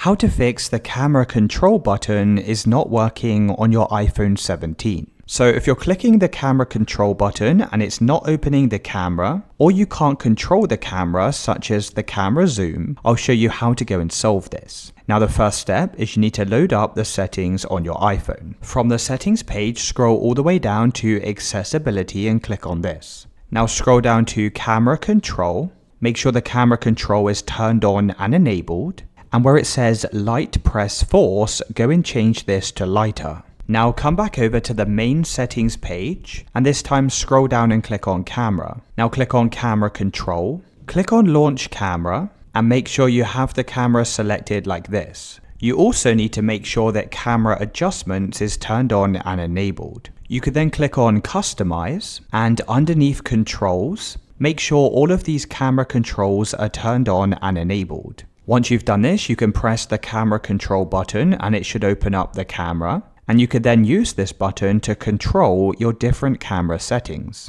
How to fix the camera control button is not working on your iPhone 17. So if you're clicking the camera control button and it's not opening the camera, or you can't control the camera such as the camera zoom, I'll show you how to go and solve this. Now the first step is you need to load up the settings on your iPhone. From the settings page, scroll all the way down to accessibility and click on this. Now scroll down to camera control. Make sure the camera control is turned on and enabled. And where it says light press force, go and change this to lighter. Now come back over to the main settings page, and this time scroll down and click on camera. Now click on camera control, click on launch camera, and make sure you have the camera selected like this. You also need to make sure that camera adjustments is turned on and enabled. You could then click on customize, and underneath controls, make sure all of these camera controls are turned on and enabled. Once you've done this, you can press the camera control button and it should open up the camera. And you could then use this button to control your different camera settings.